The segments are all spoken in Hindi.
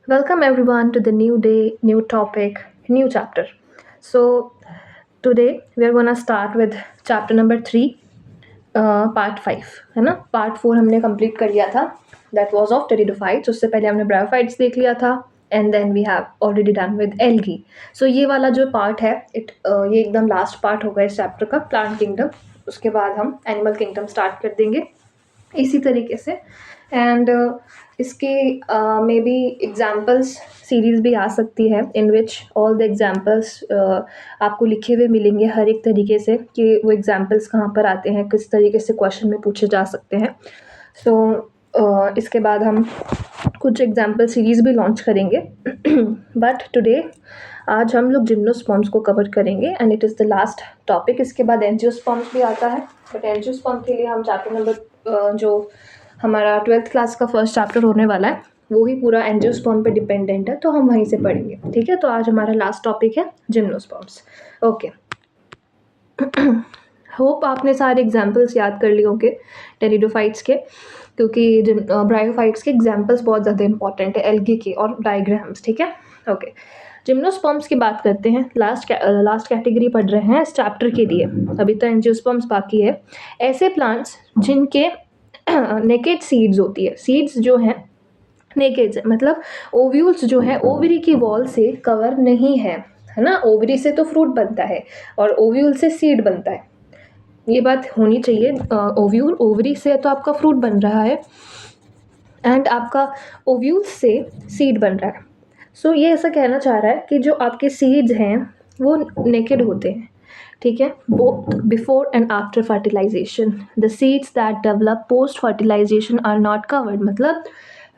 Welcome everyone to the new day, new topic, new chapter. So, today we are gonna start with chapter number 3, part 5 है ना. पार्ट 4 हमने कंप्लीट कर लिया था. That was of pteridophytes. उससे पहले हमने ब्रायोफाइट्स देख लिया था and then we have already done with algae. So ये वाला जो पार्ट है ये एकदम लास्ट पार्ट होगा इस चैप्टर का, प्लांट किंगडम. उसके बाद हम एनिमल किंगडम स्टार्ट कर देंगे इसी तरीके से. एंड इसके मे बी एग्जाम्पल्स सीरीज़ भी आ सकती है इन विच ऑल द एग्जाम्पल्स आपको लिखे हुए मिलेंगे हर एक तरीके से कि वो एग्जाम्पल्स कहाँ पर आते हैं, किस तरीके से क्वेश्चन में पूछे जा सकते हैं. सो इसके बाद हम कुछ एग्जाम्पल सीरीज़ भी लॉन्च करेंगे. बट टुडे आज हम लोग जिम्नोस्पर्म्स को कवर करेंगे and it is the last topic. इसके बाद एंजियोस्पर्म्स भी आता है, बट एंजियोस्पर्म के लिए हम चैप्टर नंबर जो हमारा 12th क्लास का फर्स्ट चैप्टर होने वाला है वो ही पूरा एंजियोस्पर्म पे डिपेंडेंट है, तो हम वहीं से पढ़ेंगे. ठीक है, तो आज हमारा लास्ट टॉपिक है जिम्नोस्पर्म्स. ओके. होप आपने सारे एग्जाम्पल्स याद कर लिए होंगे टेरिडोफाइट्स के, क्योंकि ब्रायोफाइट्स के एग्जाम्पल्स बहुत ज़्यादा इंपॉर्टेंट है, एल्गी के और डायग्राम्स. ठीक है, ओके. जिम्नोस्पर्म्स की बात करते हैं. लास्ट कैटेगरी पढ़ रहे हैं इस चैप्टर के लिए. अभी तो एंजियोस्पर्म्स बाकी है. ऐसे प्लांट्स जिनके नेकेड सीड्स होती है. सीड्स जो हैं नेकेड है, मतलब ओव्यूल्स जो है ओवरी की वॉल से कवर नहीं है ना. ओवरी से तो फ्रूट बनता है और ओव्यूल से सीड बनता है. ये बात होनी चाहिए. ओव्यूल ओवरी से तो आपका फ्रूट बन रहा है एंड आपका ओव्यूल से सीड बन रहा है. सो ये ऐसा कहना चाह रहा है कि जो आपके सीड्स हैं वो नेकेड होते हैं. ठीक है, both before and after fertilisation. The seeds that develop post fertilisation are not covered. मतलब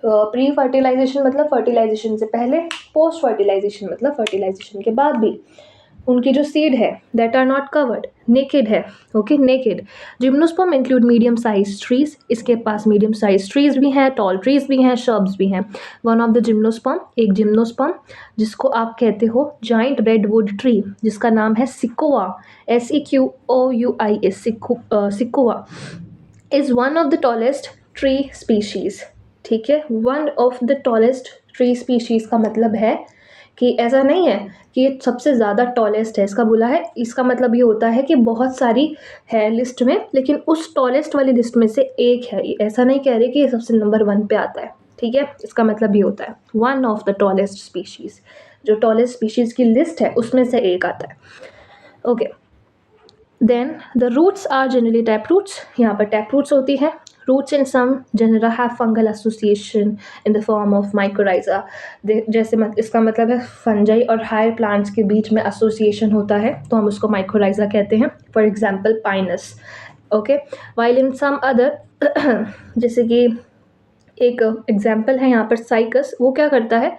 प्री फर्टिलाइजेशन मतलब फर्टिलाइजेशन से पहले, पोस्ट फर्टिलाइजेशन मतलब फर्टिलाइजेशन के बाद भी उनकी जो सीड है that are not covered, naked है. Okay, naked. Gymnosperm include medium size trees. इसके पास मीडियम साइज ट्रीज भी हैं, टॉल ट्रीज भी हैं, शर्ब्स भी हैं. वन ऑफ द जिम्नोस्पर्म, एक जिम्नोस्पर्म जिसको आप कहते हो जाइंट रेडवुड ट्री, जिसका नाम है Sikoa, SEQOUIS, Sikoa, is one of the tallest tree species. ठीक है, one of the tallest tree species का मतलब है कि ऐसा नहीं है कि ये सबसे ज़्यादा टॉलेस्ट है. इसका बोला है, इसका मतलब ये होता है कि बहुत सारी है लिस्ट में, लेकिन उस टॉलेस्ट वाली लिस्ट में से एक है. ऐसा नहीं कह रहे कि ये सबसे नंबर 1 पे आता है. ठीक है, इसका मतलब ये होता है one of the tallest species. जो टॉलेस्ट स्पीशीज़ की लिस्ट है उसमें से एक आता है. Okay. Then the roots are generally tap roots. यहाँ पर टैप रूट्स होती है. Roots in some genera have fungal association in the form of mycorrhiza. जैसे इसका मतलब है फंजाई और हायर प्लांट्स के बीच में एसोसिएशन होता है, तो हम उसको माइकोराइजा कहते हैं. For example pinus. Okay. While in some other जैसे कि एक एग्जाम्पल है यहाँ पर साइकस. वो क्या करता है,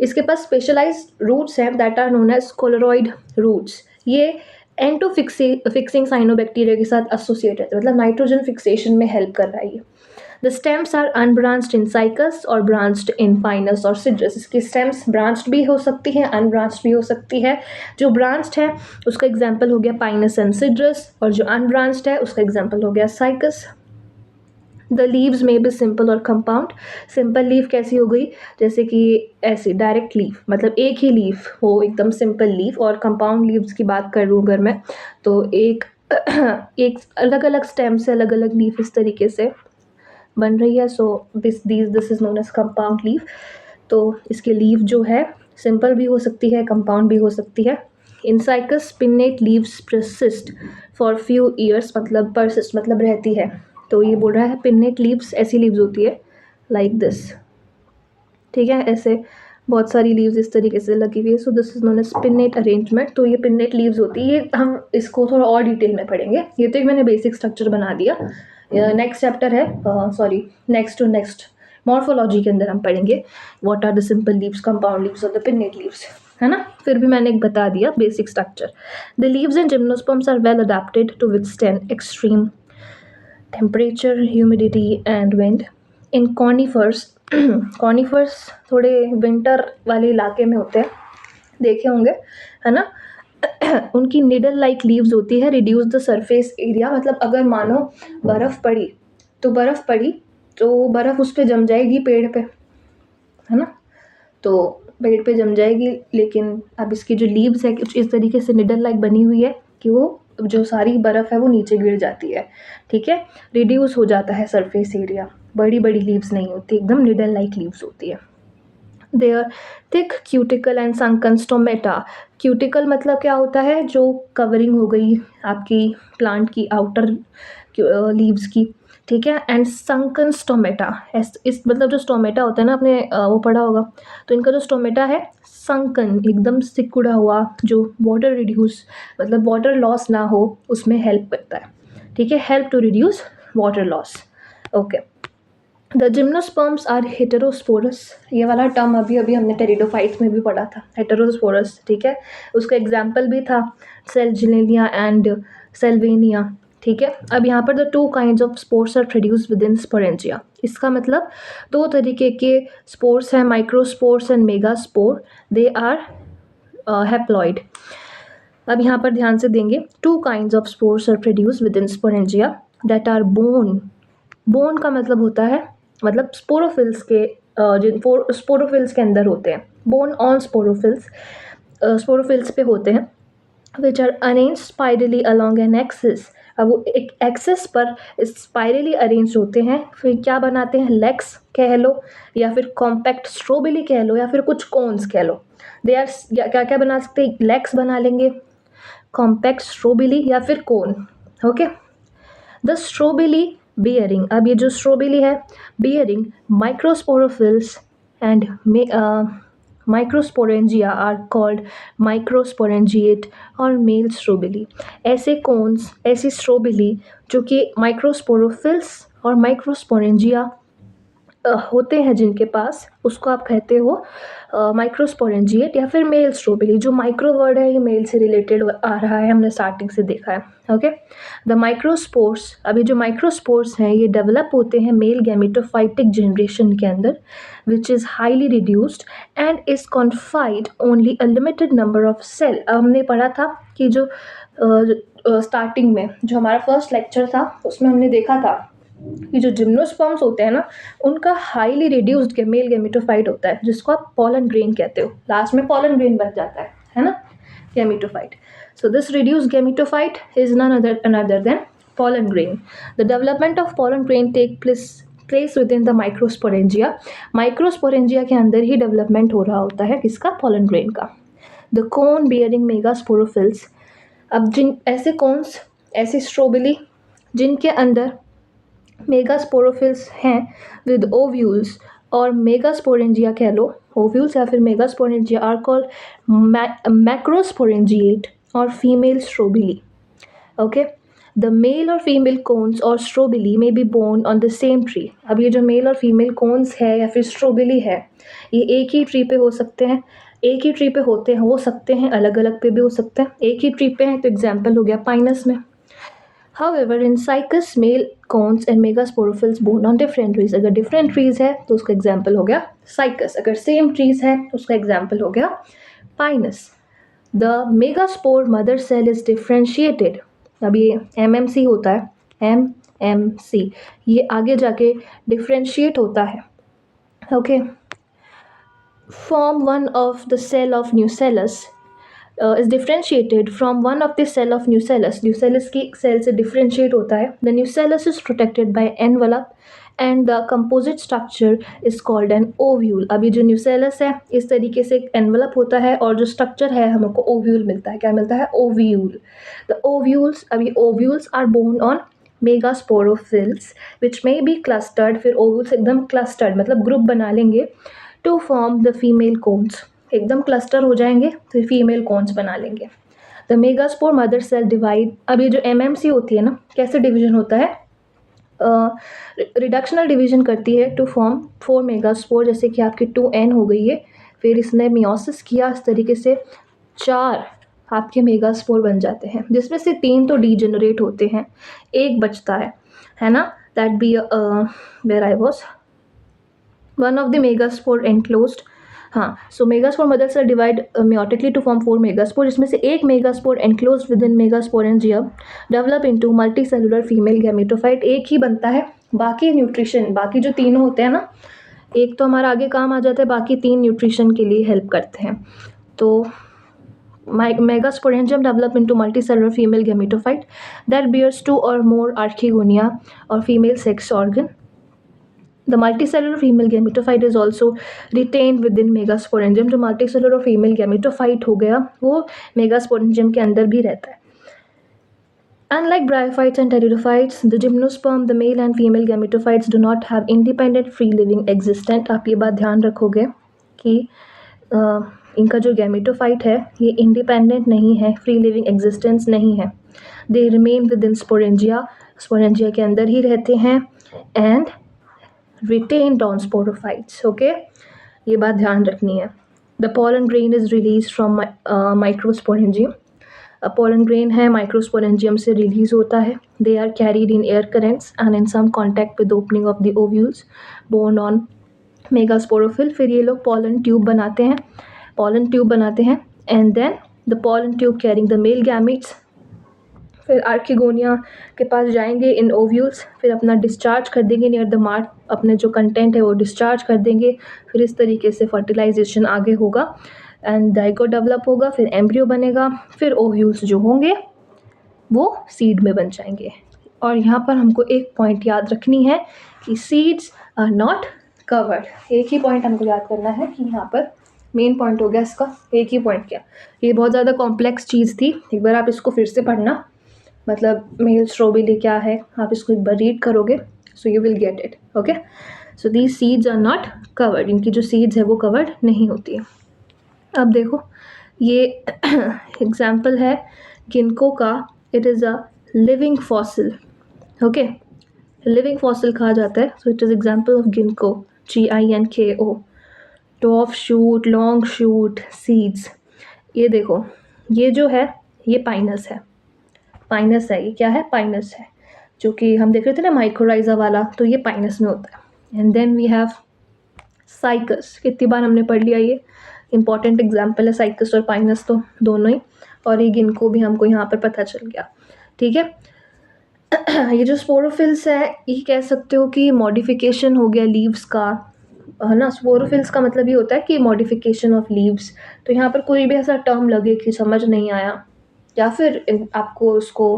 इसके पास स्पेशलाइज्ड रूट्स हैं that are known as coralloid roots. ये एंटो फिक्सिंग साइनोबैक्टीरिया के साथ एसोसिएटेड, मतलब नाइट्रोजन फिक्सेशन में हेल्प कर रहा है ये. The stems are unbranched in cycas और ब्रांच्ड इन पाइनस और सिड्रस. इसकी स्टेम्स ब्रांच्ड भी हो सकती है, अनब्रांच्ड भी हो सकती है. जो ब्रांच्ड है उसका एग्जाम्पल हो गया पाइनस एंड सिड्रस, और जो अनब्रांच्ड है उसका एग्जाम्पल हो गया साइकस. द लीव्स में बी सिंपल और कंपाउंड. सिंपल लीफ कैसी हो गई, जैसे कि ऐसे डायरेक्ट लीफ, मतलब एक ही लीफ हो, एकदम सिंपल लीफ. और कंपाउंड लीव्स की बात कर लूँ अगर मैं, तो एक एक अलग अलग स्टेम से अलग अलग लीफ इस तरीके से बन रही है. So this is known as compound leaf. तो इसके लीफ जो है सिंपल भी हो सकती है, कंपाउंड भी हो सकती है. इन cycas pennate leaves persist for few years. मतलब परसिस्ट मतलब रहती है. तो ये बोल रहा है पिन्नेट लीव्स ऐसी लीव्स होती है लाइक दिस. ठीक है, ऐसे बहुत सारी लीव्स इस तरीके से लगी हुई है. So this is known as pinnate arrangement. तो ये पिन्नेट लीव्स होती है. ये हम इसको थोड़ा और डिटेल में पढ़ेंगे. ये तो एक मैंने बेसिक स्ट्रक्चर बना दिया. नेक्स्ट चैप्टर है, sorry, next to next morphology के अंदर हम पढ़ेंगे what are the simple leaves, compound leaves और द पिन्नेट लीव्स, है ना. फिर भी मैंने एक बता दिया basic structure. The leaves in gymnosperms are well adapted to withstand extreme temperature, humidity and wind. In conifers, conifers थोड़े विंटर वाले इलाके में होते हैं, देखे होंगे, है ना. उनकी निडल लाइक लीव्स होती है. रिड्यूस द सरफेस एरिया, मतलब अगर मानो बर्फ़ पड़ी तो बर्फ़ उस पर जम जाएगी पेड़ पे, है ना. तो पेड़ पे जम जाएगी, लेकिन अब इसकी जो लीव्स है कुछ इस तरीके से निडल लाइक बनी हुई है कि वो जो सारी बर्फ़ है वो नीचे गिर जाती है, ठीक है? रिड्यूस हो जाता है सरफेस एरिया, बड़ी-बड़ी लीव्स नहीं होती, एकदम निडल लाइक लीव्स होती है। Their thick cuticle and sunken stomata. Cuticle मतलब क्या होता है, जो कवरिंग हो गई आपकी प्लांट की आउटर लीव्स की, ठीक है? एंड संकन स्टोमेटा, इस मतलब जो स्टोमेटा होता है ना, आपने वो पढ़ा होगा, तो इनका जो स्टोमेटा है संकन, एकदम सिकुड़ा हुआ, जो वाटर रिड्यूस मतलब वाटर लॉस ना हो उसमें हेल्प करता है, ठीक है? Help to reduce water loss. Okay, the gymnosperms are heterosporous. ये वाला टर्म अभी अभी हमने टेरिडोफाइट्स में भी पढ़ा था, हेटेरोस्पोरस, ठीक है? उसका एग्जाम्पल भी था सेलजिनेलिया एंड सेल्वेनिया, ठीक है? अब यहाँ पर the two kinds of spores are produce within sporangia. इसका मतलब दो तरीके के स्पोर्स हैं, microspores and megaspore. They are haploid. अब यहाँ पर ध्यान से देंगे, two kinds of spores are produce within sporangia that are borne. Borne का मतलब होता है, मतलब स्पोरोफिल्स के जिन स्पोरोफिल्स के अंदर होते हैं, बोन ऑन स्पोरोफिल्स, स्पोरोफिल्स पे होते हैं, which are arrange spirally along an axis. अब वो एक एक्सिस पर स्पाइरली अरेंज होते हैं, फिर क्या बनाते हैं, लेग्स कह लो या फिर कॉम्पैक्ट स्ट्रोबिली कह लो या फिर कुछ कोन्स कह लो। दे आर क्या क्या बना सकते हैं, लेग्स बना लेंगे, कॉम्पैक्ट स्ट्रोबिली या फिर cone. Okay, the strobili bearing, अब ये जो स्ट्रोबिली है bearing microsporophylls and microsporangia are called microsporangiate और मेल स्ट्रोबिली। ऐसे कोन्स, ऐसी स्ट्रोबिली जो कि माइक्रोस्पोरोफिल्स और माइक्रोस्पोरेंजिया होते हैं जिनके पास, उसको आप कहते हो माइक्रोस्पोरेंजिएट या फिर मेल स्ट्रोबिली। जो माइक्रो वर्ड है ये मेल से रिलेटेड आ रहा है, हमने स्टार्टिंग से देखा है। ओके, द माइक्रोस्पोर्स, अभी जो माइक्रोस्पोर्स हैं ये डेवलप होते हैं मेल गैमेटोफाइटिक जनरेशन के अंदर, which is highly reduced and is confined only a limited number of cell. अब हमने पढ़ा था कि जो स्टार्टिंग में जो हमारा फर्स्ट लेक्चर था उसमें हमने देखा था कि जो जिम्नोस्पर्म्स होते हैं ना, उनका हाईली रिड्यूस्ड मेल गैमेटोफाइट होता है, जिसको आप पॉलन ग्रेन कहते हो, लास्ट में पॉलन ग्रेन बन जाता है ना, gametophyte. So this reduced gametophyte is none other than pollen grain. The development of pollen grain take place within the microsporangia. Microsporangia के अंदर ही डेवलपमेंट हो रहा होता है किसका, pollen grain का. The cone bearing megasporophylls. अब जिन ऐसे कोन्स, ऐसी स्ट्रोबिली जिनके अंदर मेगास्पोरोफिल्स हैं विद ओव्यूल्स और मेगास्पोरेंजिया कह लो, ओव्यूल्स या फिर मेगास्पोरेंजिया आर कॉल्ड मैक्रोस्पोरेंजिएट और female strobili. Okay, the male और फीमेल कोन्स और स्ट्रोबिली में be borne on the same tree. अब ये जो मेल और फीमेल कोन्स है या फिर स्ट्रोबिली है, ये एक ही ट्री पे हो सकते हैं, एक ही ट्री पे होते हैं, हो सकते हैं अलग अलग पे भी हो सकते हैं. एक ही ट्री पे हैं तो एग्जाम्पल हो गया पाइनस में. However, in Cycas, male cones and megasporophylls born on different trees. अगर different trees है तो उसका example हो गया Cycas. अगर same trees है तो उसका example हो गया Pinus. The megaspore mother cell is differentiated. अब ये MMC होता है, MMC. ये आगे जाके differentiate होता है. Okay. Form one of the cell of Nucellus. Is differentiated from one of the cell of Nucellus. Nucellus की cell से differentiate होता है. The Nucellus is protected by envelope and the composite structure is called an ovule. अभी जो Nucellus है इस तरीके से एक envelope होता है और जो structure है हमको ovule मिलता है. क्या मिलता है, ovule. The ovules, अभी ovules are born on megasporophylls which may be clustered. फिर ovules एकदम clustered मतलब group बना लेंगे to form the female cones. एकदम क्लस्टर हो जाएंगे फिर फीमेल कॉन्स बना लेंगे. The megaspore mother cell divide. अब ये जो MMC होती है ना, कैसे डिवीजन होता है, रिडक्शनल डिवीजन करती है टू फॉर्म 4 मेगास्पोर. जैसे कि आपकी 2n हो गई है, फिर इसने मियोसिस किया, इस तरीके से 4 आपके मेगास्पोर बन जाते हैं, जिसमें से 3 तो डीजेनरेट होते हैं, एक बचता है ना, that be where I was one of the megaspore enclosed. हाँ, so megaspore mother cell divide meiotically to form 4 megaspore, जिसमें से एक megaspore enclosed within megasporangia develop into multicellular female gametophyte. एक ही बनता है, बाकी न्यूट्रिशन, बाकी जो तीनों होते हैं ना, एक तो हमारा आगे काम आ जाता है, बाकी 3 न्यूट्रिशन के लिए हेल्प करते हैं। तो megasporangium develop into multicellular female gametophyte that bears 2 or more archegonia or female sex organ. The multicellular female gametophyte is also retained within megasporangium. जो multicellular female gametophyte हो गया वो megasporangium के अंदर भी रहता है। Unlike bryophytes and pteridophytes, the gymnosperm, the male and female gametophytes do not have independent free living existent. आप ये बात ध्यान रखोगे कि इनका जो गैमेटोफाइट है ये इंडिपेंडेंट नहीं है, फ्री लिविंग एग्जिस्टेंस नहीं है। They remain within sporangia, sporangia के अंदर ही रहते हैं and retain on sporophytes. Okay, ये बात ध्यान रखनी है। The pollen grain is release from microsporangium. Pollen grain है माइक्रोस्पोरेंजियम से रिलीज होता है। They are carried in air currents and in some contact with opening of the ovules borne on megasporophyll. फिर ये लोग पॉलन ट्यूब बनाते हैं and then the pollen tube carrying the male gametes फिर आर्किगोनिया के पास जाएंगे इन ओव्यूल्स, फिर अपना डिस्चार्ज कर देंगे नियर द मार्क, अपने जो कंटेंट है वो डिस्चार्ज कर देंगे। फिर इस तरीके से फर्टिलाइजेशन आगे होगा एंड जाइगोट डेवलप होगा, फिर एम्ब्रियो बनेगा, फिर ओव्यूल्स जो होंगे वो सीड में बन जाएंगे। और यहाँ पर हमको एक पॉइंट याद रखनी है कि सीड्स आर नॉट कवर्ड। एक ही पॉइंट हमको याद करना है कि यहाँ पर मेन पॉइंट हो गया इसका, एक ही पॉइंट क्या, ये बहुत ज़्यादा कॉम्प्लेक्स चीज़ थी। एक बार आप इसको फिर से पढ़ना, मतलब मेल स्ट्रॉबेरी क्या है आप इसको एक बार रीड करोगे so you will get it. Okay, so these seeds are not covered, इनकी जो सीड्स है वो कवर्ड नहीं होती है। अब देखो ये एग्जाम्पल है गिनको का, it is a living fossil. Okay, living fossil कहा जाता है, so it is example of ginkgo, GINKO। Top shoot, long shoot, seeds. ये देखो ये जो है ये पाइनस है, पाइनस है, ये क्या है, पाइनस है, जो कि हम देख रहे थे ना माइकोराइजा वाला, तो ये पाइनस में होता है। And then we have Cycas, कितनी बार हमने पढ़ लिया, ये इंपॉर्टेंट एग्जाम्पल है साइकस और पाइनस तो दोनों ही, और ये गिनको भी हमको यहाँ पर पता चल गया। ठीक है ये जो स्पोरोफिल्स है ये कह सकते हो कि मॉडिफिकेशन हो गया लीव्स का, है ना। स्पोरोफिल्स का मतलब ये होता है कि मॉडिफिकेशन ऑफ लीव्स। तो यहाँ पर कोई भी ऐसा टर्म लगे कि समझ नहीं आया या फिर आपको उसको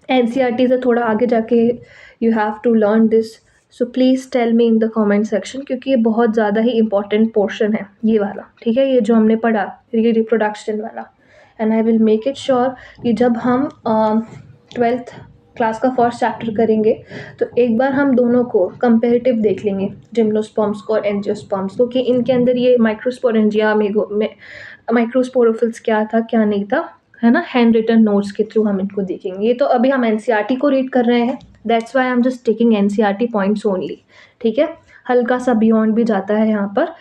NCERT से थोड़ा आगे जाके you have to learn this, so please tell me in the comment section, क्योंकि ये बहुत ज़्यादा ही इंपॉर्टेंट पोर्शन है ये वाला। ठीक है, ये जो हमने पढ़ा ये रिप्रोडक्शन वाला, and I will make it sure कि जब हम 12th क्लास का फर्स्ट चैप्टर करेंगे तो एक बार हम दोनों को कंपेरेटिव देख लेंगे, जिम्नोस्पर्म्स को और एंजियोस्पर्म्स को, कि इनके अंदर ये माइक्रोस्पोरेंजिया माइक्रोस्पोरोफिल्स क्या था क्या नहीं था, है ना। हैंड रिटन नोट्स के थ्रू हम इनको देखेंगे। ये तो अभी हम NCERT को रीड कर रहे हैं, that's why I am just taking NCERT points only. ठीक है, हल्का सा बियॉन्ड भी जाता है यहाँ पर,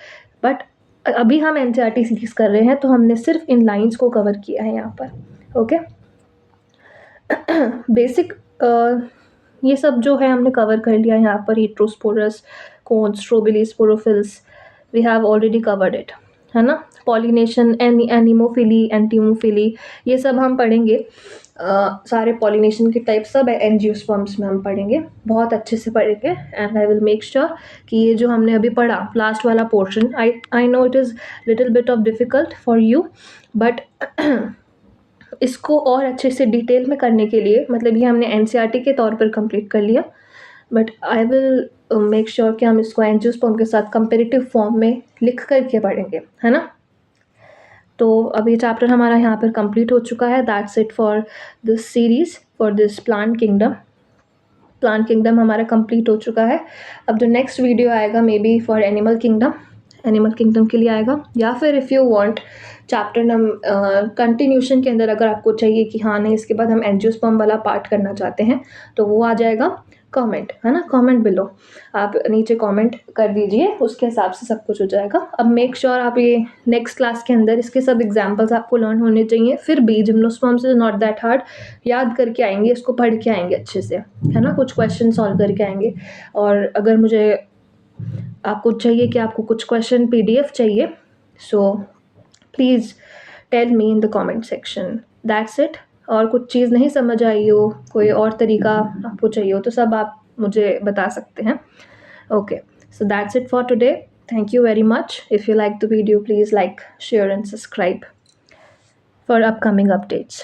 बट अभी हम NCERT सीरीज कर रहे हैं तो हमने सिर्फ इन लाइन्स को कवर किया है यहाँ पर। ओके बेसिक ये सब जो है हमने कवर कर लिया यहाँ पर, heterosporous, cones, strobili, sporophylls, we have already covered it, है ना। पॉलिनेशन, एनिमोफिली, एंटीमोफिली, ये सब हम पढ़ेंगे। सारे पॉलिनेशन के टाइप सब एंजियोस्पर्म्स में हम पढ़ेंगे, बहुत अच्छे से पढ़ेंगे। And I will make sure कि ये जो हमने अभी पढ़ा लास्ट वाला portion, I know it is little bit of difficult for you, but इसको और अच्छे से डिटेल में करने के लिए, मतलब ये हमने NCERT के तौर पर कंप्लीट कर लिया, but I will make sure कि हम इसको एंजियोस्पर्म के साथ कंपेरेटिव फॉर्म में लिख करके पढ़ेंगे, है ना। तो अब ये चैप्टर हमारा यहाँ पर कंप्लीट हो चुका है। That's it for this series, for this plant kingdom. Plant kingdom हमारा कंप्लीट हो चुका है। अब जो नेक्स्ट वीडियो आएगा may be for animal kingdom के लिए आएगा, या फिर if you want chapter continuation के अंदर अगर आपको चाहिए कि हाँ नहीं इसके बाद हम एंजियोस्पर्म वाला पार्ट करना चाहते हैं तो वो आ जाएगा कमेंट, है ना। कमेंट बिलो आप नीचे कमेंट कर दीजिए, उसके हिसाब से सब कुछ हो जाएगा। अब मेक श्योर आप ये नेक्स्ट क्लास के अंदर इसके सब एग्जांपल्स आपको लर्न होने चाहिए। फिर भी gymnosperms is not that hard, याद करके आएंगे, इसको पढ़ के आएंगे अच्छे से, है ना। कुछ क्वेश्चन सॉल्व करके आएंगे, और अगर मुझे आपको चाहिए कि आपको कुछ क्वेश्चन PDF चाहिए, so please tell me in the comment section. That's it. और कुछ चीज़ नहीं समझ आई हो, कोई और तरीका आपको चाहिए हो, तो सब आप मुझे बता सकते हैं। Okay, So that's it for today. Thank you very much. If you like the video, please like, share, and subscribe for upcoming updates.